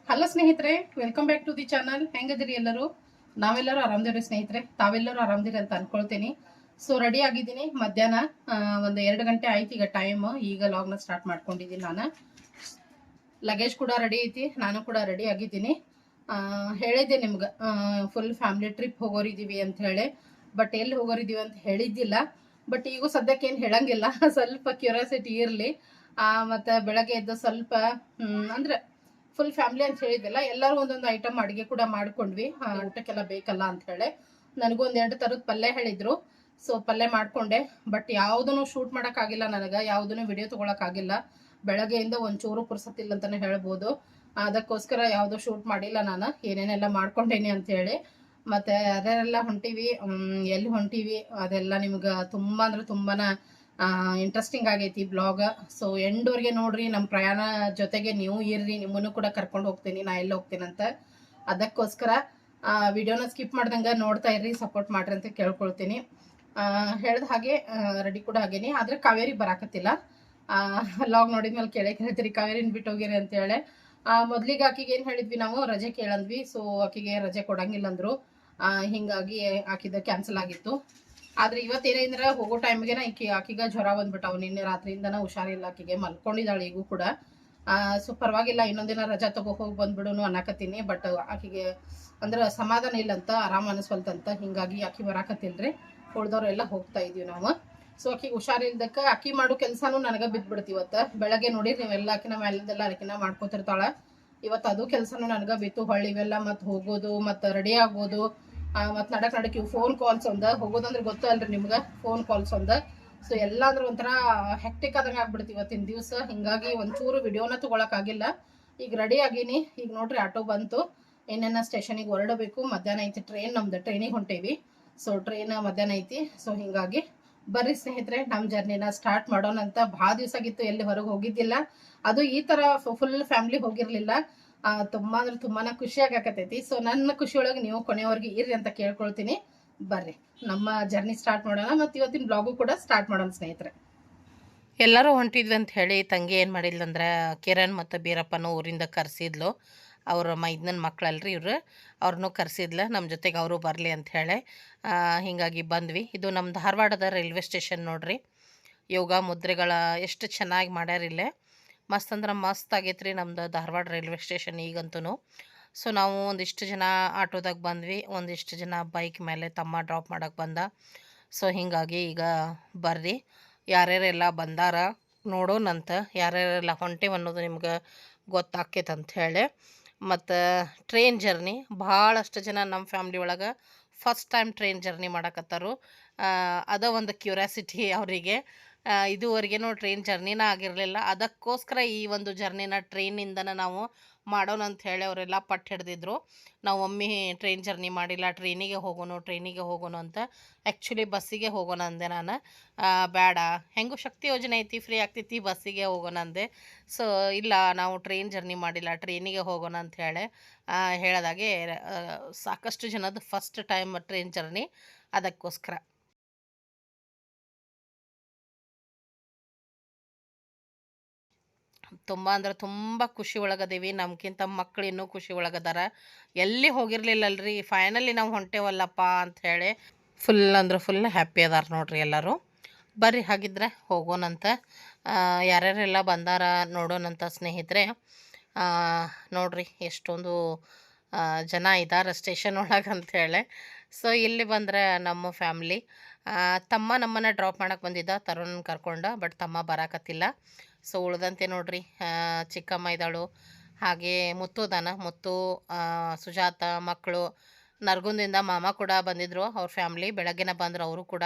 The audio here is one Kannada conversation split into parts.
ಹಲೋ ಸ್ನೇಹಿತರೆ, welcome back to the channel. ಹೆಂಗದಿರಿ ಎಲ್ಲರೂ? ನಾವೆಲ್ಲರೂ ಆರಾಮದಿರಿ ಸ್ನೇಹಿತರೆ. ತಾವೆಲ್ಲರೂ ಆರಾಮದಿರಿ ಅಂತ ಅನ್ಕೊಳ್ತೀನಿ. ಸೊ ರೆಡಿ ಆಗಿದ್ದೀನಿ. ಮಧ್ಯಾಹ್ನ ಒಂದು 2 ಗಂಟೆ ಆಯ್ತು ಈಗ ಟೈಮ್. ಈಗ ಲಾಗ್ನ ಸ್ಟಾರ್ಟ್ ಮಾಡ್ಕೊಂಡಿದ್ದೀನಿ ನಾನು. ಲಗೇಜ್ ಕೂಡ ರೆಡಿ ಐತಿ, ನಾನು ಕೂಡ ರೆಡಿ ಆಗಿದ್ದೀನಿ. ಹೇಳಿದ್ದೆ ನಿಮ್ಗೆ ಫುಲ್ ಫ್ಯಾಮಿಲಿ ಟ್ರಿಪ್ ಹೋಗೋರಿದ್ದೀವಿ ಅಂತ ಹೇಳಿ. ಬಟ್ ಎಲ್ಲಿ ಹೋಗೋರಿದ್ದೀವಿ ಅಂತ ಹೇಳಿದ್ದಿಲ್ಲ. ಬಟ್ ಈಗೂ ಸದ್ಯಕ್ಕೆ ಏನು ಹೇಳಂಗಿಲ್ಲ. ಸ್ವಲ್ಪ ಕ್ಯೂರಿಯಾಸಿಟಿ ಇರಲಿ. ಮತ್ತು ಬೆಳಗ್ಗೆ ಎದ್ದು ಸ್ವಲ್ಪ ಅಂದ್ರೆ ಫುಲ್ ಫ್ಯಾಮಿಲಿ ಅಂತ ಹೇಳಿದ್ದಿಲ್ಲ, ಎಲ್ಲರೂ ಒಂದೊಂದು ಐಟಮ್ ಅಡುಗೆ ಕೂಡ ಮಾಡ್ಕೊಂಡ್ವಿ. ಊಟಕ್ಕೆಲ್ಲ ಬೇಕಲ್ಲ ಅಂತ ಹೇಳಿ ನನಗೂ ಒಂದೆರಡು ಥರದ ಪಲ್ಯ ಹೇಳಿದ್ರು. ಸೊ ಪಲ್ಯ ಮಾಡ್ಕೊಂಡೆ. ಬಟ್ ಯಾವುದನ್ನು ಶೂಟ್ ಮಾಡೋಕ್ಕಾಗಿಲ್ಲ ನನಗೆ, ಯಾವುದನ್ನು ವಿಡಿಯೋ ತೊಗೊಳಕ್ಕಾಗಿಲ್ಲ. ಬೆಳಗ್ಗೆಯಿಂದ ಒಂಚೂರು ಪುರ್ಸತ್ತಿಲ್ಲ ಅಂತಲೇ ಹೇಳ್ಬೋದು. ಅದಕ್ಕೋಸ್ಕರ ಯಾವುದೂ ಶೂಟ್ ಮಾಡಿಲ್ಲ ನಾನು, ಏನೇನೆಲ್ಲ ಮಾಡ್ಕೊಂಡೇನಿ ಅಂತೇಳಿ. ಮತ್ತು ಅದರೆಲ್ಲ ಹೊಂಟೀವಿ, ಎಲ್ಲಿ ಹೊಂಟೀವಿ ಅದೆಲ್ಲ ನಿಮ್ಗೆ ತುಂಬ ಅಂದ್ರೆ ತುಂಬಾ ಇಂಟ್ರೆಸ್ಟಿಂಗ್ ಆಗೈತಿ ಬ್ಲಾಗ್. ಸೊ ಎಂಡ್ವರೆಗೆ ನೋಡ್ರಿ. ನಮ್ಮ ಪ್ರಯಾಣ ಜೊತೆಗೆ ನೀವು ಇರ್ರಿ, ನಿಮ್ಮನ್ನು ಕೂಡ ಕರ್ಕೊಂಡು ಹೋಗ್ತೀನಿ ನಾ ಎಲ್ಲಿ ಹೋಗ್ತೀನಂತ. ಅದಕ್ಕೋಸ್ಕರ ವಿಡಿಯೋನ ಸ್ಕಿಪ್ ಮಾಡ್ದಂಗೆ ನೋಡ್ತಾ ಇರ್ರಿ, ಸಪೋರ್ಟ್ ಮಾಡ್ರಿ ಅಂತ ಕೇಳ್ಕೊಳ್ತೀನಿ. ಹೇಳ್ದ ಹಾಗೆ ರೆಡಿ ಕೂಡ ಆಗೇನಿ. ಆದರೆ ಕಾವೇರಿ ಬರಾಕತ್ತಿಲ್ಲ. ಲಾಗ್ ನೋಡಿದ್ಮೇಲೆ ಕೇಳ್ತೀರಿ ಕಾವೇರಿನ ಬಿಟ್ಟು ಹೋಗಿರಿ ಅಂತೇಳಿ. ಮೊದ್ಲಿಗೆ ಆಕಿಗೆ ಏನು ಹೇಳಿದ್ವಿ, ನಾವು ರಜೆ ಕೇಳಂದ್ವಿ. ಸೊ ಆಕಿಗೆ ರಜೆ ಕೊಡಂಗಿಲ್ಲ ಅಂದರು. ಹಿಂಗಾಗಿ ಆಕಿದ ಕ್ಯಾನ್ಸಲ್ ಆಗಿತ್ತು. ಆದ್ರೆ ಇವತ್ತೇನಂದ್ರೆ ಹೋಗೋ ಟೈಮ್ಗೆ ಆಕಿಗ ಜ್ವರ ಬಂದ್ಬಿಟ್ಟವು. ನಿನ್ನೆ ರಾತ್ರಿಯಿಂದನ ಹುಷಾರಿಲ್ಲ ಆಕಿಗೆ, ಮಲ್ಕೊಂಡಿದ್ದಾಳೆ ಈಗೂ ಕೂಡ. ಸೊ ಪರವಾಗಿಲ್ಲ, ಇನ್ನೊಂದಿನ ರಜಾ ತಗೋ ಹೋಗಿ ಬಂದ್ಬಿಡೋನು ಅನ್ನಕತ್ತೀನಿ. ಬಟ್ ಆಕಿಗೆ ಅಂದ್ರೆ ಸಮಾಧಾನ ಇಲ್ಲಂತ, ಆರಾಮ್ ಅನಿಸ್ವಲ್ತಂತ. ಹಿಂಗಾಗಿ ಆಕಿ ಬರಾಕತ್ತಿಲ್ರಿ. ಉಳ್ದವ್ರೆಲ್ಲ ಹೋಗ್ತಾ ಇದೀವಿ ನಾವು. ಸೊ ಆಕಿಗೆ ಹುಷಾರಿಲ್ದಕ್ಕೆ ಆಕಿ ಮಾಡೋ ಕೆಲಸನೂ ನನಗೆ ಬಿದ್ದುಬಿಡ್ತು ಇವತ್ತು. ಬೆಳಗ್ಗೆ ನೋಡಿ ನೀವೆಲ್ಲ ಆಕಿನ ಮೇಲಿಂದೆಲ್ಲ ಅರಕಿನ ಮಾಡ್ಕೋತಿರ್ತಾಳೆ. ಇವತ್ತು ಅದು ಕೆಲಸನೂ ನನಗೆ ಬಿತ್ತು. ಹೊಳ್ಳಿ ಇವೆಲ್ಲ ಮತ್ತು ಹೋಗೋದು ಮತ್ತು ರೆಡಿ ಆಗೋದು, ಮತ್ತು ನಡಕ್ಕೆ ಇವು ಫೋನ್ ಕಾಲ್ಸ್ ಒಂದು ಹೋಗೋದಂದ್ರೆ ಗೊತ್ತಲ್ರಿ ನಿಮ್ಗೆ, ಫೋನ್ ಕಾಲ್ಸ್ ಒಂದು. ಸೊ ಎಲ್ಲ ಅಂದ್ರೆ ಒಂಥರ ಹೆಕ್ಟಿಕ್ ಆದಂಗೆ ಆಗ್ಬಿಡ್ತು ಇವತ್ತಿನ ದಿವಸ. ಹಿಂಗಾಗಿ ಒಂಚೂರು ವಿಡಿಯೋನ ತೊಗೊಳಕ್ಕಾಗಿಲ್ಲ. ಈಗ ರೆಡಿ ಆಗೀನಿ. ಈಗ ನೋಡ್ರಿ ಆಟೋ ಬಂತು, ಇನ್ನೇನ ಸ್ಟೇಷನಿಗೆ ಹೊರಡಬೇಕು. ಮಧ್ಯಾಹ್ನ ಐತಿ ಟ್ರೈನ್, ನಮ್ದು ಟ್ರೈನಿಗೆ ಹೊಂಟೇವಿ. ಸೊ ಟ್ರೈನ್ ಮಧ್ಯಾಹ್ನ ಐತಿ. ಸೊ ಹಿಂಗಾಗಿ ಬರ್ರಿ ಸ್ನೇಹಿತರೆ, ನಮ್ಮ ಜರ್ನಿನ ಸ್ಟಾರ್ಟ್ ಮಾಡೋಣ ಅಂತ. ಭಾಳ ದಿವಸ ಆಗಿತ್ತು ಎಲ್ಲಿ ಹೊರಗೆ ಹೋಗಿದ್ದಿಲ್ಲ. ಅದು ಈ ಥರ ಫುಲ್ ಫ್ಯಾಮಿಲಿ ಹೋಗಿರಲಿಲ್ಲ. ತುಂಬಾ ಅಂದ್ರೆ ತುಂಬಾನೇ ಖುಷಿ ಆಗಾಕತ್ತೈತಿ. ಸೊ ನನ್ನ ಖುಷಿಯೊಳಗೆ ನೀವು ಕೊನೆಯವರೆಗೆ ಇರ್ರಿ ಅಂತ ಕೇಳ್ಕೊಳ್ತೀನಿ. ಬರ್ರಿ ನಮ್ಮ ಜರ್ನಿ ಸ್ಟಾರ್ಟ್ ಮಾಡೋಣ, ಮತ್ತು ಇವತ್ತಿನ ಬ್ಲಾಗು ಕೂಡ ಸ್ಟಾರ್ಟ್ ಮಾಡೋಣ ಸ್ನೇಹಿತರೆ. ಎಲ್ಲರೂ ಹೊಂಟಿದ್ವಿ ಅಂತ ಹೇಳಿ ತಂಗಿ ಏನು ಮಾಡಿದ್ಲಂದ್ರೆ, ಕಿರಣ್ ಮತ್ತು ಬೀರಪ್ಪನೂ ಊರಿಂದ ಕರೆಸಿದ್ಲು. ಅವ್ರ ಮೈದನ ಮಕ್ಕಳಲ್ರಿ ಇವರು, ಅವ್ರನ್ನೂ ಕರೆಸಿದ್ಲ ನಮ್ಮ ಜೊತೆಗೆ ಅವರು ಬರಲಿ ಅಂತ ಹೇಳಿ. ಹೀಗಾಗಿ ಬಂದ್ವಿ. ಇದು ನಮ್ಮ ಧಾರವಾಡದ ರೈಲ್ವೆ ಸ್ಟೇಷನ್ ನೋಡ್ರಿ. ಯೋಗ ಮುದ್ರೆಗಳ ಎಷ್ಟು ಚೆನ್ನಾಗಿ ಮಾಡ್ಯಾರಿಲ್ಲೇ. ಮಸ್ತ್ ಅಂದ್ರೆ ಮಸ್ತ್ ಆಗೈತೆ ರೀ ನಮ್ದು ಧಾರವಾಡ ರೈಲ್ವೆ ಸ್ಟೇಷನ್ ಈಗಂತೂ. ಸೊ ನಾವು ಒಂದಿಷ್ಟು ಜನ ಆಟೋದಾಗ ಬಂದ್ವಿ, ಒಂದಿಷ್ಟು ಜನ ಬೈಕ್ ಮೇಲೆ ತಮ್ಮ ಡ್ರಾಪ್ ಮಾಡೋಕ್ಕೆ ಬಂದ. ಸೊ ಹೀಗಾಗಿ ಈಗ ಬರ್ರಿ ಯಾರ್ಯಾರೆಲ್ಲ ಬಂದಾರ ನೋಡೋಣಂತ, ಯಾರ್ಯಾರೆಲ್ಲ ಹೊಂಟೇವು ಅನ್ನೋದು ನಿಮ್ಗೆ ಗೊತ್ತಾಕೈತೆ ಅಂಥೇಳಿ. ಮತ್ತು ಟ್ರೈನ್ ಜರ್ನಿ ಭಾಳಷ್ಟು ಜನ ನಮ್ಮ ಫ್ಯಾಮ್ಲಿ ಒಳಗೆ ಫಸ್ಟ್ ಟೈಮ್ ಟ್ರೈನ್ ಜರ್ನಿ ಮಾಡಕತ್ತಾರು. ಅದ ಒಂದು ಕ್ಯೂರಿಯಾಸಿಟಿ ಅವರಿಗೆ. ಇದುವರೆಗೇನು ಟ್ರೈನ್ ಜರ್ನಿನ ಆಗಿರಲಿಲ್ಲ. ಅದಕ್ಕೋಸ್ಕರ ಈ ಒಂದು ಜರ್ನಿನ ಟ್ರೈನಿಂದನ ನಾವು ಮಾಡೋಣ ಅಂತ ಹೇಳಿ ಅವರೆಲ್ಲ ಪಟ್ಟು ಹಿಡ್ದಿದ್ರು. ನಾವು ಒಮ್ಮೆ ಟ್ರೈನ್ ಜರ್ನಿ ಮಾಡಿಲ್ಲ, ಟ್ರೈನಿಗೆ ಹೋಗೋಣ ಅಂತ. ಆ್ಯಕ್ಚುಲಿ ಬಸ್ಸಿಗೆ ಹೋಗೋಣ ಅಂದೆ ನಾನು. ಬೇಡ, ಹೆಂಗೂ ಶಕ್ತಿ ಯೋಜನೆ ಐತಿ, ಫ್ರೀ ಆಗ್ತೈತಿ, ಬಸ್ಸಿಗೆ ಹೋಗೋಣ ಅಂದೆ. ಸೊ ಇಲ್ಲ, ನಾವು ಟ್ರೈನ್ ಜರ್ನಿ ಮಾಡಿಲ್ಲ, ಟ್ರೈನಿಗೆ ಹೋಗೋಣ ಅಂತ ಹೇಳಿ ಹೇಳಿದಾಗೆ ಸಾಕಷ್ಟು ಜನದ ಫಸ್ಟ್ ಟೈಮ್ ಟ್ರೈನ್ ಜರ್ನಿ. ಅದಕ್ಕೋಸ್ಕರ ತುಂಬ ಅಂದ್ರೆ ತುಂಬ ಖುಷಿ ಒಳಗದೀವಿ. ನಮ್ಗಿಂತ ಮಕ್ಳು ಇನ್ನೂ ಖುಷಿ ಒಳಗದಾರ. ಎಲ್ಲಿ ಹೋಗಿರ್ಲಿಲ್ಲಲ್ರಿ, ಫೈನಲಿ ನಾವು ಹೊಂಟೇವಲ್ಲಪ್ಪ ಅಂಥೇಳಿ ಫುಲ್ ಅಂದ್ರೆ ಫುಲ್ ಹ್ಯಾಪಿ ಅದಾರ ನೋಡ್ರಿ ಎಲ್ಲರೂ. ಬರ್ರಿ ಹಾಗಿದ್ರೆ ಹೋಗೋಣಂತ. ಯಾರ್ಯಾರೆಲ್ಲ ಬಂದಾರ ನೋಡೋಣಂತ ಸ್ನೇಹಿತರೆ. ನೋಡ್ರಿ ಎಷ್ಟೊಂದು ಜನ ಇದ್ದಾರೆ ಸ್ಟೇಷನ್ ಒಳಗೆ ಅಂಥೇಳಿ. ಸೊ ಇಲ್ಲಿ ಬಂದರೆ ನಮ್ಮ ಫ್ಯಾಮ್ಲಿ. ತಮ್ಮ ನಮ್ಮನ್ನು ಡ್ರಾಪ್ ಮಾಡೋಕೆ ಬಂದಿದ್ದ, ತರುಣ್ ಕರ್ಕೊಂಡ. ಬಟ್ ತಮ್ಮ ಬರಾಕತ್ತಿಲ್ಲ. ಸೊ ಉಳ್ದಂತೆ ನೋಡ್ರಿ, ಚಿಕ್ಕಮ್ಮ ಇದ್ದಾಳು, ಹಾಗೆ ಮುತ್ತು ದಾನ, ಮುತ್ತು, ಸುಜಾತ ಮಕ್ಕಳು, ನರಗುಂದಿಂದ ಮಾಮ ಕೂಡ ಬಂದಿದ್ದರು. ಅವ್ರ ಫ್ಯಾಮ್ಲಿ ಬೆಳಗ್ಗೆನ ಬಂದರು ಅವರು ಕೂಡ.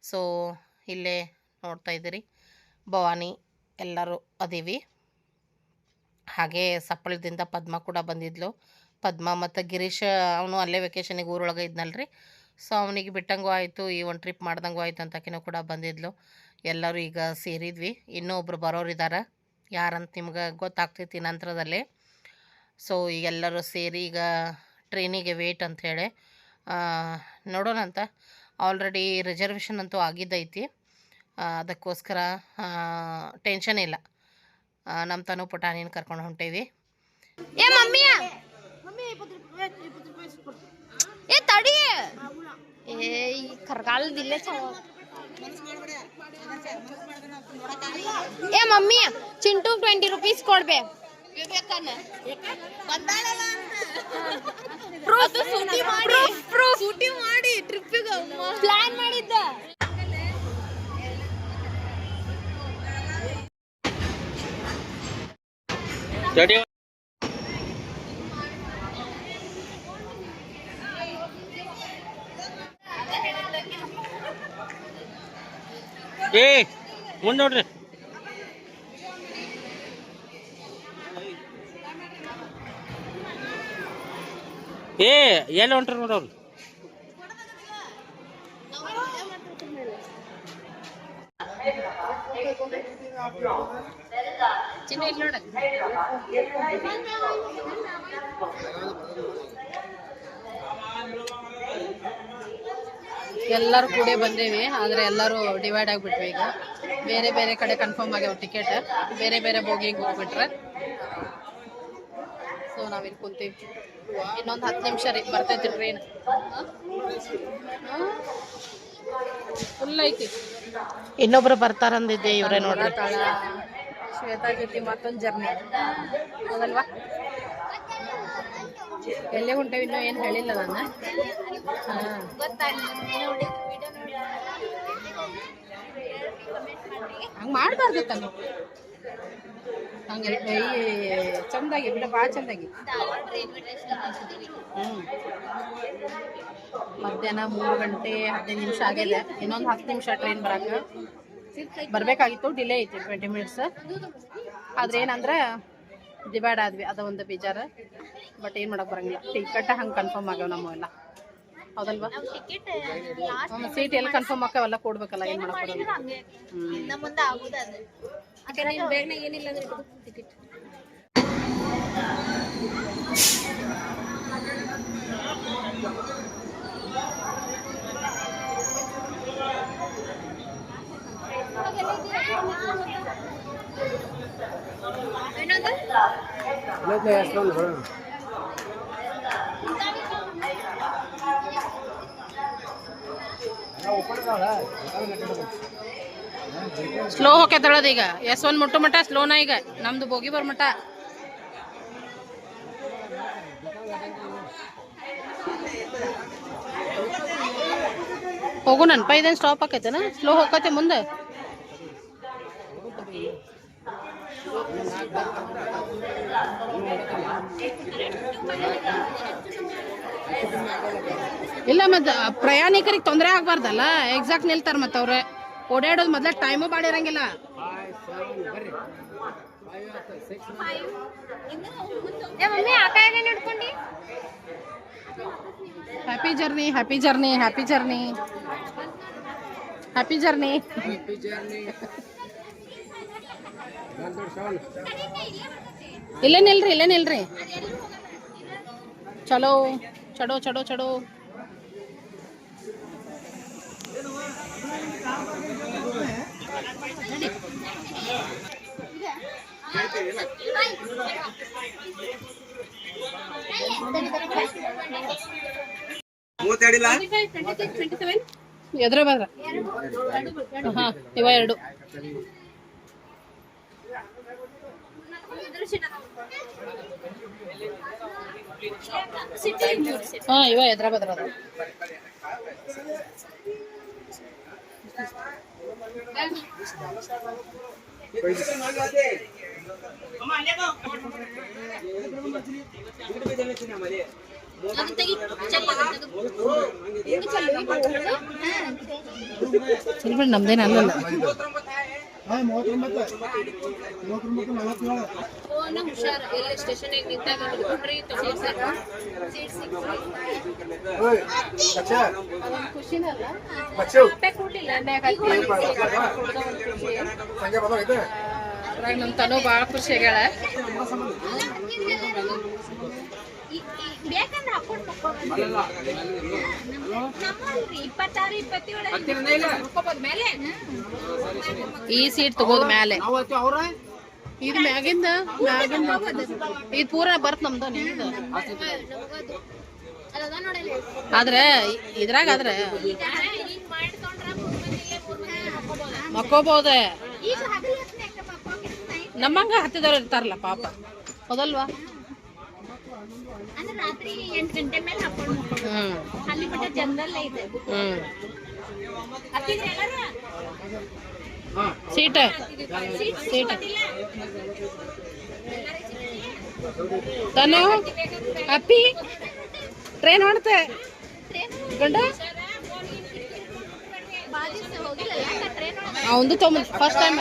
ಸೊ ಇಲ್ಲೇ ನೋಡ್ತಾ ಇದ್ದೀರಿ, ಭವಾನಿ ಎಲ್ಲರೂ ಅದೀವಿ. ಹಾಗೆ ಸಪ್ಪಳದಿಂದ ಪದ್ಮ ಕೂಡ ಬಂದಿದ್ಲು. ಪದ್ಮ ಮತ್ತು ಗಿರೀಶ್, ಅವನು ಅಲ್ಲೇ ವೆಕೇಷನಿಗೆ ಊರೊಳಗೆ ಇದ್ನಲ್ರಿ. ಸೊ ಅವನಿಗೆ ಬಿಟ್ಟಂಗೂ ಆಯಿತು, ಈ ಒಂದು ಟ್ರಿಪ್ ಮಾಡ್ದಂಗೂ ಆಯಿತು ಅಂತಕಿನೂ ಕೂಡ ಬಂದಿದ್ಲು. ಎಲ್ಲರೂ ಈಗ ಸೇರಿದ್ವಿ. ಇನ್ನೂ ಒಬ್ರು ಬರೋರಿದ್ದಾರೆ, ಯಾರಂತ ನಿಮ್ಗೆ ಗೊತ್ತಾಗ್ತೈತಿ ನಂತರದಲ್ಲಿ. ಸೊ ಈಗೆಲ್ಲರೂ ಸೇರಿ ಈಗ ಟ್ರೈನಿಗೆ ವೇಟ್ ಅಂಥೇಳಿ ನೋಡೋಣಂತ. ಆಲ್ರೆಡಿ ರಿಸರ್ವೇಷನ್ ಅಂತೂ ಆಗಿದ್ದೈತಿ. ಅದಕ್ಕೋಸ್ಕರ ಟೆನ್ಷನ್ ಇಲ್ಲ. ನಮ್ಮ ತನು ಪುಟಾಣಿನ ಕರ್ಕೊಂಡು ಹೊಂಟೇವಿ. ಏ ಮಮ್ಮಿ ಏ ತಡಿ ಏ ಈ ಕರ್ಗಾಲದಿಲ್ಲ ಏ ಮಮ್ಮಿ ಚಿಂಟು 20 ರೂಪೀಸ್ ಕೊಡ್ಬೇ ಮಾಡಿ ಟ್ರಿಪ್ಪಿಗೆ ಪ್ಲಾನ್ ಮಾಡಿದ್ದ ಏ ಮುಂದೆ ನೋಡ್ರಿ ಏ ಎಲ್ಲಿ ಹೊಂಟ್ರಿ ನೋಡವ್ರು ಎಲ್ಲರೂ ಕೂಡೇ ಬಂದೇವಿ ಆದರೆ ಎಲ್ಲರೂ ಡಿವೈಡ್ ಆಗಿಬಿಟ್ವಿ ಈಗ ಬೇರೆ ಬೇರೆ ಕಡೆ ಕನ್ಫರ್ಮ್ ಆಗ್ಯಾವ ಟಿಕೆಟ್ ಬೇರೆ ಬೇರೆ ಬೋಗಿಗೆ ಹೋಗ್ಬಿಟ್ರೆ ಸೊ ನಾವಿಲ್ಲಿ ಕುಂತೀವಿ ಇನ್ನೊಂದು 10 ನಿಮಿಷ ರೀ ಬರ್ತೈತಿ ಟ್ರೈನ್ ಫುಲ್ ಐತಿ ಇನ್ನೊಬ್ರು ಬರ್ತಾರಂದಿದ್ದೆ ಇವ್ರೆ ನೋಡ್ರಿ ಶ್ವೇತಾ ಜೊತೆ ಮತ್ತೊಂದು ಜರ್ನಿ ಹೌದಲ್ವಾ ಎಲ್ಲೇ ಹೊಂಟೇವಿ ಇನ್ನೂ ಏನು ಹೇಳಿಲ್ಲ ನಾನು ಹಂಗೆ ಮಾಡಬಾರ್ದು ತಾನು ಹಂಗೆ ಚಂದಾಗಿ ಬಿಡ ಭಾಳ ಚಂದಾಗಿ ಮಧ್ಯಾಹ್ನ 3 ಗಂಟೆ 15 ನಿಮಿಷ ಆಗಿದೆ ಇನ್ನೊಂದು 10 ನಿಮಿಷ ಟ್ರೈನ್ ಬರಬೇಕಾಗಿತ್ತು ಡಿಲೇ ಐತಿ 20 ಮಿನಿಟ್ಸ್ ಆದ್ರೆ ಏನಂದ್ರೆ ಡಿವೈಡ್ ಆದ್ವಿ ಅದ ಒಂದು ಬೇಜಾರ ಬಟ್ ಏನು ಮಾಡಕ್ ಬರಂಗಿಲ್ಲ ಟಿಕೆಟ್ ಹಂಗೆ ಕನ್ಫರ್ಮ್ ಆಗ್ಯಾವ ನಮ್ಮವೆಲ್ಲ ಹೌದಲ್ವಾ ಸೀಟ್ ಎಲ್ಲಿ ಕನ್ಫರ್ಮ್ ಆಗ್ಯಾವೆಲ್ಲ ಕೊಡ್ಬೇಕಲ್ಲ ಏನು ಮಾಡಕ್ ಬರಂಗಿಲ್ಲ ಏನಿಲ್ಲ ಟಿಕೆಟ್ ಸ್ಲೋ ಹೋಗ್ಯದಳದ ಈಗ S1 ಮುಟ್ಟು ಮಟ ಸ್ಲೋನ ಈಗ ನಮ್ದು ಬೋಗಿ ಬರ್ ಮಟ ಹೋಗು ನನ್ ಇದೇನು ಸ್ಟಾಪ್ ಆಕೈತೆನ ಸ್ಲೋ ಹೋಗತ್ತೆ ಮುಂದೆ ಇಲ್ಲ ಮತ್ತೆ ಪ್ರಯಾಣಿಕರಿಗೆ ತೊಂದರೆ ಆಗ್ಬಾರ್ದಲ್ಲ ಎಕ್ಸಾಕ್ಟ್ ನಿಲ್ತಾರ ಮತ್ತೆ ಅವ್ರೆ ಓಡಾಡೋದು ಮೊದ್ಲ ಟೈಮು ಬಾಡಿರಂಗಿಲ್ಲ happy journey happy journey happy journey happy journey ಇಲ್ಲೇ ನಿಲ್ರಿ ಚಲೋ ಚಡೋ ಚಡೋ ಚಡೋ ಎದ್ರ ಬದ್ರ ಹಾ ಇವ 2 ಹಾ ಇವ ಎದ್ರ ಬದ್ರ ನಮ್ದೇನ ಅಲ್ಲಲ್ಲ ನಮ್ ತನೂ ಬಾಳ ಖುಷಿ ಆಗ್ಯಾಳ ಈ ಸೀಟ್ ತಗೋದ ಮೇಲೆ ಇದು ಮ್ಯಾಗಿಂದ ಇದು ಪೂರ ಬರ್ತ್ ನಮ್ದು ನಿಮ್ದು ಆದ್ರೆ ಇದ್ರಾಗ ಆದ್ರೆ ಮಕ್ಕೋಬಹುದೇ ನಮ್ಮಂಗ ಹತ್ತಿದವ್ರು ಇರ್ತಾರಲ್ಲ ಪಾಪ ಹೌದಲ್ವಾ ಸೀಟ ತಾನು ಅಪ್ಪಿ ಟ್ರೈನ್ ಹೊಡ್ತೆ ಗಂಡ ಅವಂದು ತೊಗೊಂಬಂದ್ ಫಸ್ಟ್ ಟೈಮ್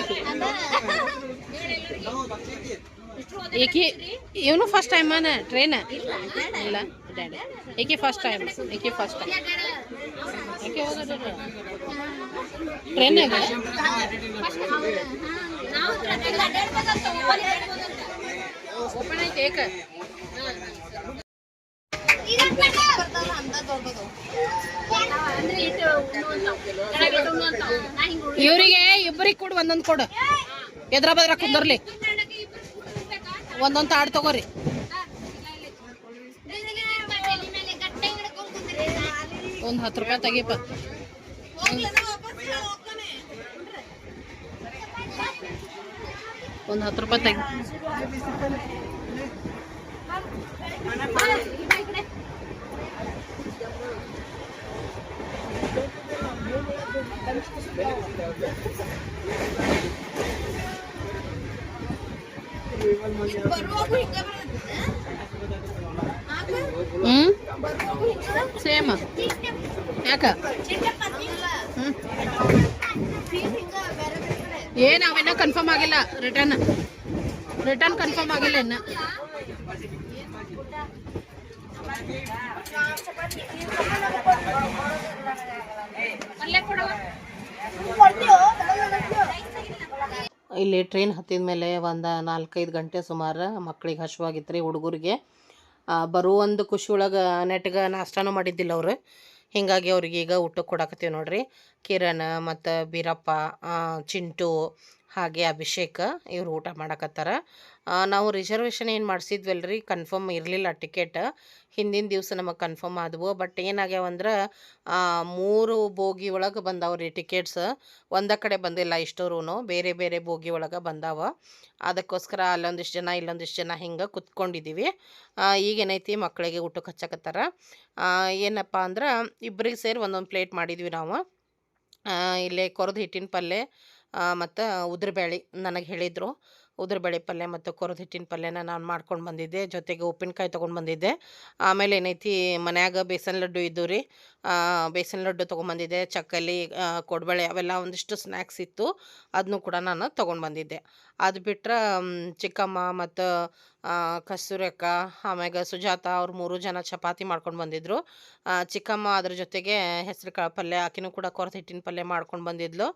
ಏಕಿ ಇವನು ಫಸ್ಟ್ ಟೈಮ್ ಟ್ರೈನ್ ಇಲ್ಲ ಏಕೆ ಫಸ್ಟ್ ಟೈಮ್ ಏಕೆ ಹೋಗೋದು ಟ್ರೈನಾಗ ಓಪನ್ ಐತೆ ಏಕ ಇವ್ರಿಗೆ ಇಬ್ಬರಿಗೆ ಕೊಡು ಒಂದೊಂದು ಕೊಡು ಎದ್ರ ಬದ್ರ ಕುಂದರ್ಲಿ ಒಂದೊಂದು ತಾಡ್ ತಗೋರಿ ಒಂದು 10 ರೂಪಾಯಿ ತೆಗಿಪ್ಪ ಒಂದು 10 ರೂಪಾಯಿ ತೆಗಿ ಸೇಮ್ ಯಾಕ ಏನ್ ಅವೇನ ಕನ್ಫರ್ಮ್ ಆಗಿಲ್ಲ ರಿಟರ್ನ್ ಕನ್ಫರ್ಮ್ ಆಗಿಲ್ಲ ಇನ್ನ ಇಲ್ಲಿ ಟ್ರೈನ್ ಹತ್ತಿದ ಮೇಲೆ ಒಂದು 4-5 ಗಂಟೆ ಸುಮಾರು ಮಕ್ಳಿಗೆ ಹಶ್ವಾಗಿತ್ತು ರೀ ಹುಡುಗರಿಗೆ ಬರೋ ಒಂದು ಖುಷಿ ಒಳಗೆ ನೆಟ್ಗೆ ನಾಷ್ಟಾನು ಮಾಡಿದ್ದಿಲ್ಲ ಅವರು ಹೀಗಾಗಿ ಅವ್ರಿಗೆ ಈಗ ಊಟಕ್ಕೆ ಕೊಡಾಕತ್ತೀವಿ ನೋಡ್ರಿ ಕಿರಣ್ ಮತ್ತು ಬೀರಪ್ಪ ಚಿಂಟು ಹಾಗೆ ಅಭಿಷೇಕ್ ಇವರು ಊಟ ಮಾಡಕತ್ತಾರ ನಾವು ರಿಸರ್ವೇಷನ್ ಏನು ಮಾಡಿಸಿದ್ವಲ್ರಿ ಕನ್ಫರ್ಮ್ ಇರಲಿಲ್ಲ ಟಿಕೆಟ್ ಹಿಂದಿನ ದಿವಸ ನಮಗೆ ಕನ್ಫರ್ಮ್ ಆದವು ಬಟ್ ಏನಾಗ್ಯಾವಂದ್ರೆ 3 ಬೋಗಿ ಒಳಗೆ ಬಂದಾವ್ರಿ ಟಿಕೆಟ್ಸ್ ಒಂದೇ ಕಡೆ ಬಂದಿಲ್ಲ ಇಷ್ಟೋರು ಬೇರೆ ಬೇರೆ ಬೋಗಿ ಒಳಗೆ ಬಂದಾವ ಅದಕ್ಕೋಸ್ಕರ ಅಲ್ಲೊಂದಿಷ್ಟು ಜನ ಇಲ್ಲೊಂದಿಷ್ಟು ಜನ ಹಿಂಗೆ ಕುತ್ಕೊಂಡಿದ್ದೀವಿ ಈಗೇನೈತಿ ಮಕ್ಕಳಿಗೆ ಊಟಕ್ಕೆ ಹಚ್ಚಕತ್ತಾರ ಏನಪ್ಪ ಅಂದ್ರೆ ಇಬ್ಬರಿಗೆ ಸೇರಿ ಒಂದೊಂದು ಪ್ಲೇಟ್ ಮಾಡಿದ್ವಿ ನಾವು ಇಲ್ಲೇ ಕೊರದ ಹಿಟ್ಟಿನ ಪಲ್ಯ ಮತ್ತು ಉದ್ರಬೇಳೆ ನನಗೆ ಹೇಳಿದರು ಉದ್ರಬೇಳೆ ಪಲ್ಯ ಮತ್ತು ಕೊರದ ಹಿಟ್ಟಿನ ಪಲ್ಯನ ನಾನು ಮಾಡ್ಕೊಂಡು ಬಂದಿದ್ದೆ ಜೊತೆಗೆ ಉಪ್ಪಿನಕಾಯಿ ತೊಗೊಂಡು ಬಂದಿದ್ದೆ ಆಮೇಲೆ ಏನೈತಿ ಮನ್ಯಾಗ ಬೇಸನ್ ಲಡ್ಡು ಇದ್ದು ರೀ ಬೇಸನ್ ಲಡ್ಡು ತೊಗೊಂಬಂದಿದ್ದೆ ಚಕ್ಕಲಿ ಕೊಡ್ಬೇಳೆ ಅವೆಲ್ಲ ಒಂದಿಷ್ಟು ಸ್ನ್ಯಾಕ್ಸ್ ಇತ್ತು ಅದನ್ನು ಕೂಡ ನಾನು ತೊಗೊಂಡು ಬಂದಿದ್ದೆ ಅದು ಬಿಟ್ಟರೆ ಚಿಕ್ಕಮ್ಮ ಮತ್ತು ಕಸ್ತೂರಕ್ಕ ಆಮ್ಯಾಗ ಸುಜಾತ ಅವ್ರು 3 ಜನ ಚಪಾತಿ ಮಾಡ್ಕೊಂಡು ಬಂದಿದ್ದರು ಚಿಕ್ಕಮ್ಮ ಅದ್ರ ಜೊತೆಗೆ ಹೆಸರು ಕಾಳು ಪಲ್ಯ ಆಕಿನೂ ಕೂಡ ಕೊರದ ಹಿಟ್ಟಿನ ಪಲ್ಯ ಮಾಡ್ಕೊಂಡು ಬಂದಿದ್ಲು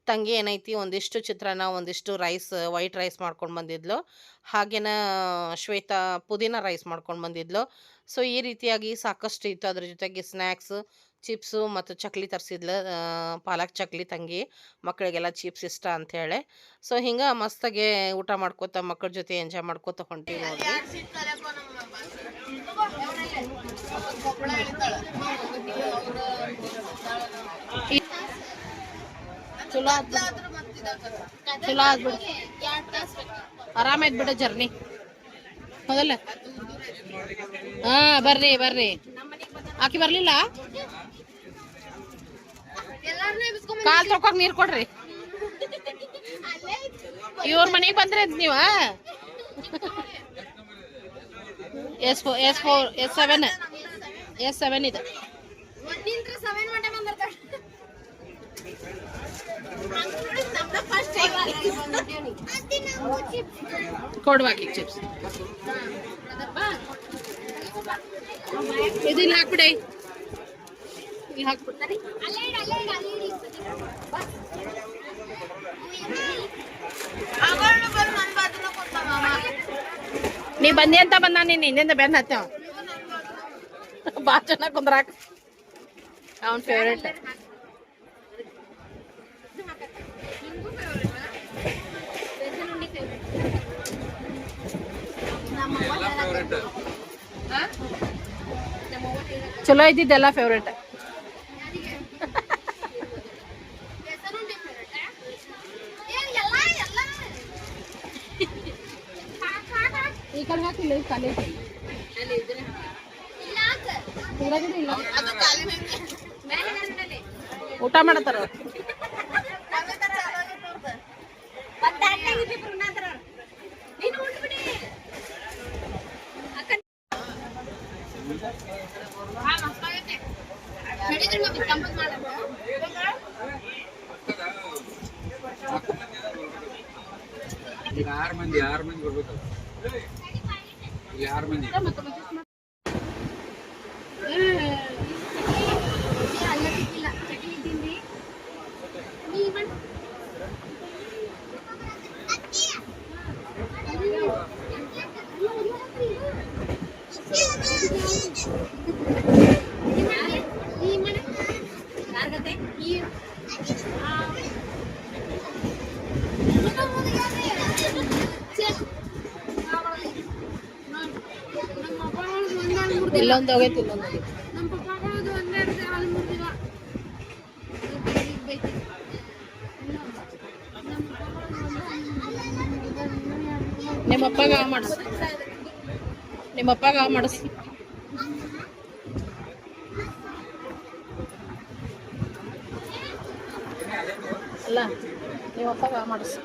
ತಂಗಿ ಏನೈತಿ ಒಂದಿಷ್ಟು ಚಿತ್ರಾನ್ನ ಒಂದಿಷ್ಟು ರೈಸ್ ವೈಟ್ ರೈಸ್ ಮಾಡ್ಕೊಂಡು ಬಂದಿದ್ಲು ಹಾಗೇನ ಶ್ವೇತಾ ಪುದೀನ ರೈಸ್ ಮಾಡ್ಕೊಂಡು ಬಂದಿದ್ಲು ಸೊ ಈ ರೀತಿಯಾಗಿ ಸಾಕಷ್ಟು ಇತ್ತು ಅದ್ರ ಜೊತೆಗೆ ಸ್ನ್ಯಾಕ್ಸ್ ಚಿಪ್ಸು ಮತ್ತು ಚಕ್ಲಿ ತರಿಸಿದ್ಲು ಪಾಲಕ್ ಚಕ್ಲಿ ತಂಗಿ ಮಕ್ಕಳಿಗೆಲ್ಲ ಚಿಪ್ಸ್ ಇಷ್ಟ ಅಂಥೇಳಿ ಸೊ ಹಿಂಗೆ ಮಸ್ತಾಗೆ ಊಟ ಮಾಡ್ಕೋತ ಮಕ್ಕಳ ಜೊತೆ ಎಂಜಾಯ್ ಮಾಡ್ಕೋತ ಹೊಂಟೀವಿ ನೋಡ್ರಿ ಚಲೋ ಆದ್ಬಿಡು ಆರಾಮಾಯ್ತು ಬಿಡು ಜರ್ನಿ ಹೌದಲ್ಲ ಬರ್ರಿ ಆಕಿ ಬರ್ಲಿಲ್ಲ ಕಾಲ್ ತೊಳ್ಕೊಕ್ ನೀರ್ ಕೊಡ್ರಿ ಇವ್ರ ಮನೆಗೆ ಬಂದ್ರೆ ನೀವ S7 ಇದೆ ಕೊಡುವಾಕಿ ಚಿಪ್ಸ್ ಇದಿಲ್ಲ ಹಾಕ್ಬಿಡಿ ಇಲ್ಲಿ ಹಾಕ್ಬಿಡ್ತಾರೆ ನೀ ಬಂದಿ ಅಂತ ಬಂದ ನೀನು ಹಿಂದಿಂದ ಬೆನ್ನ ಹತ್ತೇವ ಬಾ ಚೆನ್ನಾಗಿ ಕುಂದ್ರಾಕ ಅವನ ಫೇವ್ರೇಟ್ ಚಲೋ ಇದ್ದಿದ್ದೆಲ್ಲ ಫೇವ್ರೇಟ್. ಈ ಕಡೆ ಹಾಕಿಲ್ಲ, ಈ ಖಾಲಿ ಐತಿ. ಊಟ ಮಾಡತ್ತಾರ ಈಗ 6 ಮಂದಿ ಬರ್ಬೇಕಲ್ಲ, ಈಗ 6 ಮಂದಿ. ಇಲ್ಲೊಂದು ಹೋಗೈತಿ, ಇಲ್ಲೊಂದು ಹೋಗೈತಿ. ನಿಮ್ಮಪ್ಪಗ ಮಾಡಿಸ್, ನಿಮ್ಮಪ್ಪಗ ಮಾಡಿಸ್. ಅಲ್ಲ, ನಿಮ್ಮಪ್ಪಗ ಮಾಡಿಸ್.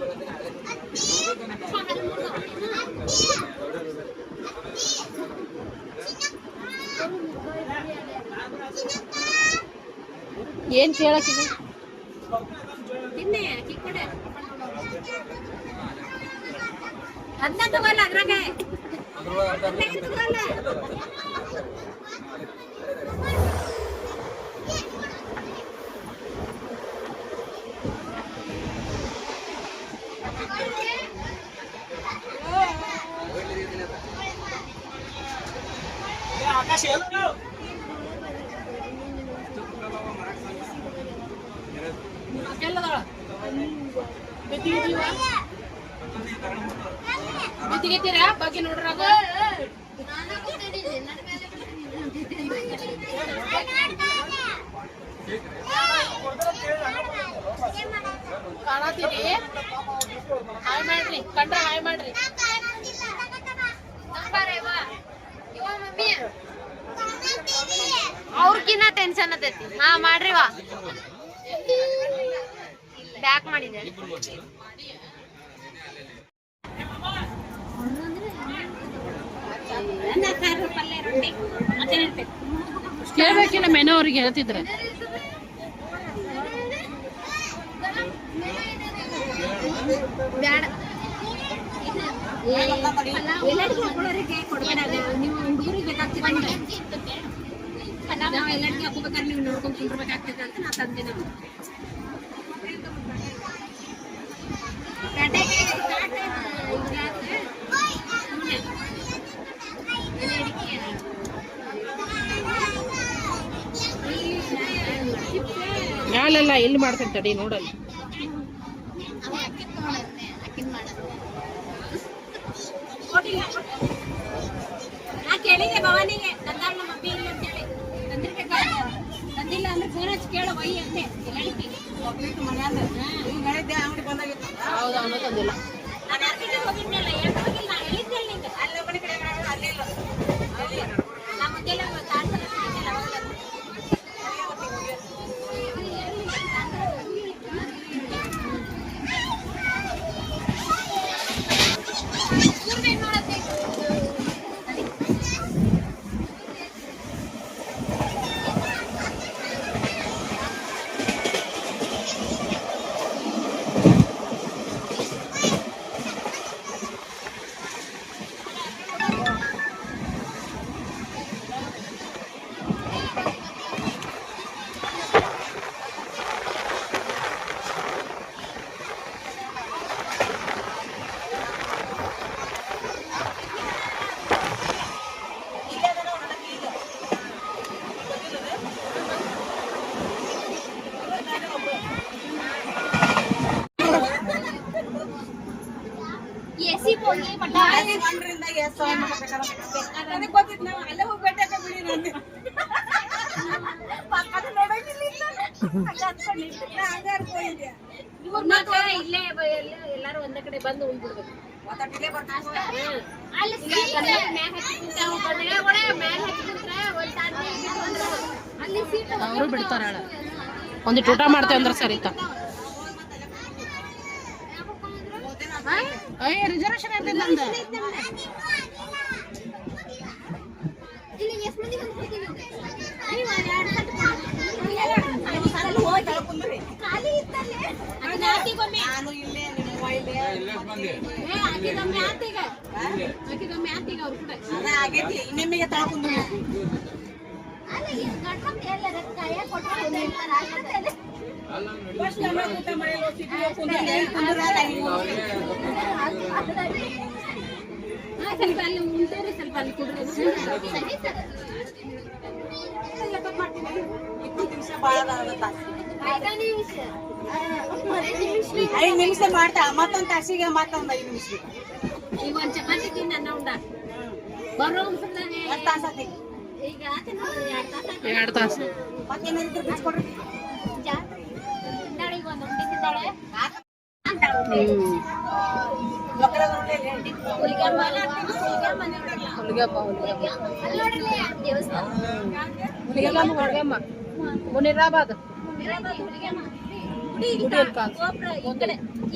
ಏನ್ ಕೇಳಕ್ಕಿದೆ? ಬಿತ್ತಿಗೆತ್ತೀರಾ ಬಗ್ಗೆ ನೋಡ್ರಾಗ ಕಾಣತೀರಿ. ಹಾಯ್ ಮಾಡ್ರಿ, ಕಂಡ್ರ ಹಾಯ್ ಮಾಡ್ರಿ. ಅವ್ರಕಿನ್ನ ಟೆನ್ಷನ್ ಅತೈತಿ. ಹಾ ಮಾಡ್ರಿ, ವಾ ಬ್ಯಾಕ್ ಮಾಡಿದೆ. ಕೇಳ್ಬೇಕಿಲ್ಲ, ಮೆನು ಅವ್ರಿಗೆ ಹೇಳ್ತಿದ್ರೆ. ಬ್ಯಾಡ ನಾವು ಎಲ್ಲರಿಗೂ ಹಾಕೋಬೇಕಾದ್ರೆ ನೀವು ನೋಡ್ಕೊಂಡು ಕುಂಡ್ರಬೇಕಾಗ್ತದೆ ಅಂತ ನಾ ತಂದೆ. ನಾವು ಮ್ಯಾಲೆಲ್ಲ ಎಲ್ಲಿ ಮಾಡ್ತೇನೆ ತಡಿ ನೋಡಲ್ಲ. ಕೇಳಿದೆ ಭವಾನಿಗೆ, ತಂದಾಳ ನಮ್ಮ ಮಮ್ಮಿ ಇಲ್ಲ ಅಂತೇಳಿ. ತಂದಿಲ್ಲ ಅಂದ್ರೆ ಫೋನ್ ಹಚ್ಚಿ ಕೇಳ ವೈ ಅಂತೆ. ಹೌದು, ಅವನು ತಂದಿಲ್ಲ. ನಾನು ಮಾರ್ಕೆಟಿಗೆ ಹೋಗಿದ್ನಲ್ಲ, ಹೇಳ್ತಾ ಹೋಗಿಲ್ಲ. ನಾ ಹೇಳಿದ್ದೆ ನಿಂಗೆ ಅಲ್ಲಿ ಒಬ್ಬನ ಕಡೆ ಅಲ್ಲಿಲ್ಲ. ನಾ ಮುಂದೆಲ್ಲ ತಾಡ್ಸಲ್ಲ ಎಸಿ ಹೋಗಿ ಮಟ್ಟ ಇಲ್ಲೇ ಎಲ್ಲಾರು ಒಂದೇ ಕಡೆ ಬಂದು ಉಳ್ಬಿಡ್ಬೇಕು. ಅವರು ಬಿಡ್ತಾರ ಒಂದಿಟ್ಟು ಊಟ ಮಾಡ್ತೇವೆ ಅಂದ್ರೆ ಸರಿತಾ. ರಿಸರ್ವೇಶನ್ ಐತೆ ನಂದು. ಸ್ವಲ್ಪ ಅಲ್ಲಿ ಉಂಟೇರಿ, ಸ್ವಲ್ಪ ಅಲ್ಲಿ ಕೊಡ್ರಿ. ಐದು ನಿಮಿಷ ಮಾಡ್ತಾ ಮತ್ತೊಂದು ತಾಸಿಗೆ ಮತ್ತೊಂದು 5 ನಿಮಿಷ ಈಗ ಒಂದ್ ಚಪಾತಿ ತಿಂದ ಅನ್ನ ಉಂಡ ಬರೋ ತಾಸತಿ ಈಗ 2 ತಾಸು ಮತ್ತೇನಾದ್ರು ಬಿಚ್ಕೊಡ್ರಿ. ಈಗ ಒಂದ್ ಉಂಡಿ ತಿಂದಾಳೆ. ಮುನಿರಾಬಾದ್ ಈ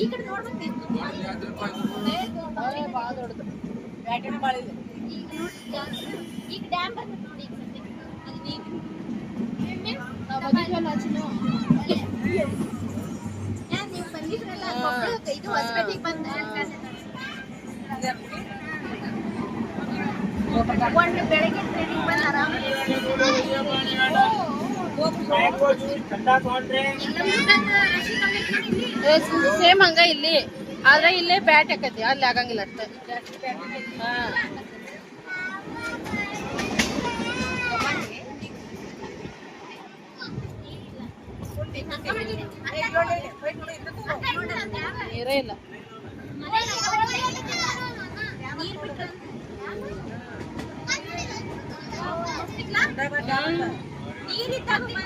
ಕಡೆ ನೋಡ್ಬೇಕು. ಈಗ ಡ್ಯಾಮ್ ಬರ್ತದೆ ನೋಡಿ. ನೀವು ಬಂದಿದ್ರಲ್ಲ ಇದು ಹೊಸಪೇಟೆಗೆ ಬಂದ ಒಂದು ಬೆಳಗ್ಗೆ ಟ್ರೈನಿಂಗ್ ಬಂದ ಆರಾಮ ಸೇಮ್ ಹಂಗ ಇಲ್ಲಿ, ಆದ್ರೆ ಇಲ್ಲೇ ಬ್ಯಾಟ್ ಹಾಕತಿ, ಅಲ್ಲಿ ಆಗಂಗಿಲ್ಲ ಅಷ್ಟೇ. ನೀರೇ ಇಲ್ಲ.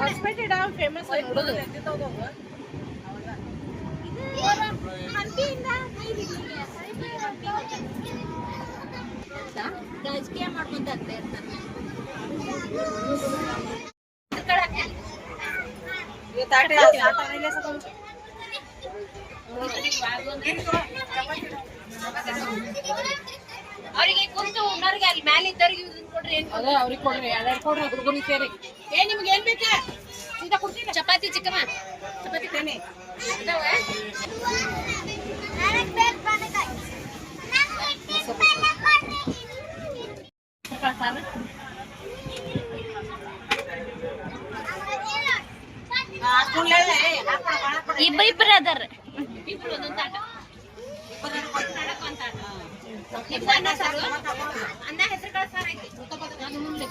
ಹೊಸಪೇಟೆ ಡ್ಯಾಮ್ ಫೇಮಸ್ ನೋಡೋದು. ರಾಜಕೀಯ ಮಾಡ್ಕೊಂತ ಇರ್ತಾರೆ. ಅವರಿಗೆ ಕುಂತು ಉಣ್ಣೋರಿಗೆ ಅಲ್ಲಿ ಮ್ಯಾಲೆ ಇದ್ದವ್ರಿಗೆ ಕೊಡ್ರಿ. ಏನ್ ಅದೇ ಅವ್ರಿಗೆ ಕೊಡ್ರಿ, 2 ಕೊಡ್ರಿ ಹುಡುಗರಿಗೆ ಸೇರಿ. ನಿಮ್ಗೆ ಏನ್ ಬೇಕಾ ಸೀದಾ ಕೊಡ್ತೀನಿ. ಚಪಾತಿ ಚಿಕ್ಕಮ್ಮ, ಚಪಾತಿ ತೇನೆ ಇಬ್ಬರು ಅದಾರ. ಇಬ್ರು ಒಂದೊಂದು ತಾಟ. ಅನ್ನ ಸಾರು, ಅನ್ನ ಹೆಸರು ಕಾಳು ಸಾರು ಐತಿ. ಅದು ಮುಂದೆ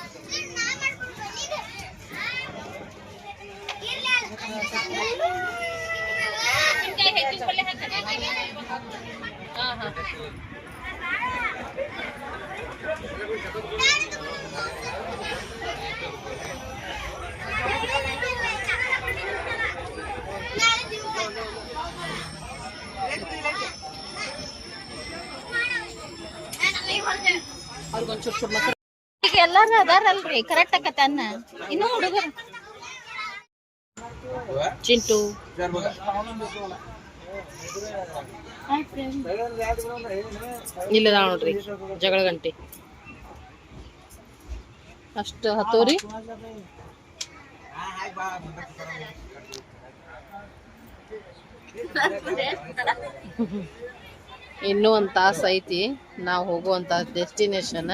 ಹೆಚ್ಚಿನ ಪಲ್ಯ ಹಾಕ್ತಾರೆ. ಈಗ ಎಲ್ಲಾರು ಅದಾರಲ್ರಿ, ಕರೆಕ್ಟ್ ಆಕತ್ತ ಅನ್ನ. ಇನ್ನು ಹುಡುಗರು ಚಿಂಟು ಇಲ್ಲದ ನೋಡ್ರಿ ಜಗಳ ಗಂಟೆ ಅಷ್ಟು ಹತ್ತೋರಿ. ಇನ್ನೂ 1 ತಾಸು ಐತಿ ನಾವು ಹೋಗುವಂಥ ಡೆಸ್ಟಿನೇಷನ್.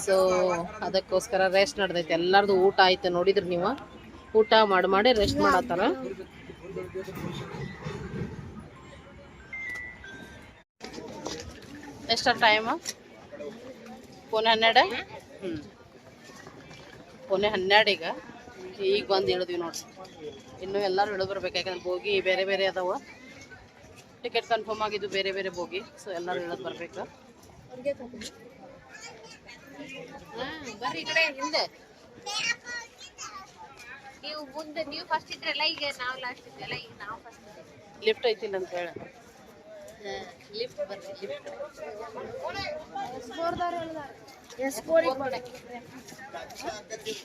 ಸೊ ಅದಕ್ಕೋಸ್ಕರ ರೆಸ್ಟ್ ನಡೆದೈತಿ. ಎಲ್ಲರದು ಊಟ ಆಯ್ತು ನೋಡಿದ್ರಿ ನೀವು. ಊಟ ಮಾಡಿ ರೆಸ್ಟ್ ಮಾಡತ್ತಾರ. ಎಷ್ಟು ಟೈಮ್? 12:00. ಪೋನೆ 12 ಈಗ ಬಂದು ಇಳಿದ್ವಿ ನೋಡ್ರಿ. ಇನ್ನೂ ಎಲ್ಲರೂ ಇಳಿದು ಬರ್ಬೇಕು, ಯಾಕಂದ್ರೆ ಬೋಗಿ ಬೇರೆ ಬೇರೆ ಅದಾವ. ಟಿಕೆಟ್ ಕನ್ಫರ್ಮ್ ಆಗಿದ್ದು ಬೇರೆ ಬೇರೆ ಬೋಗಿ. ಸೊ ಎಲ್ಲರೂ ಇಳಿದು ಬರ್ಬೇಕು. ಬರ್ರಿ ಈ ಕಡೆ ಹಿಂದೆ ನೀವು ಮುಂದೆ ನೀವು ಫಸ್ಟ್ ಇದ್ರಲ್ಲ, ಈಗ ನಾವು ಲಾಸ್ಟ್ ಇದ್ರಲ್ಲ, ಈಗ ನಾವು ಫಸ್ಟ್ ಇದ್ದೀವಿ. ಲಿಫ್ಟ್ ಐತಿಲ್ಲ ಅಂತ ಹೇಳ ಲಿಫ್ಟ್ ಬರ್ರಿ, ಲಿಫ್ಟ್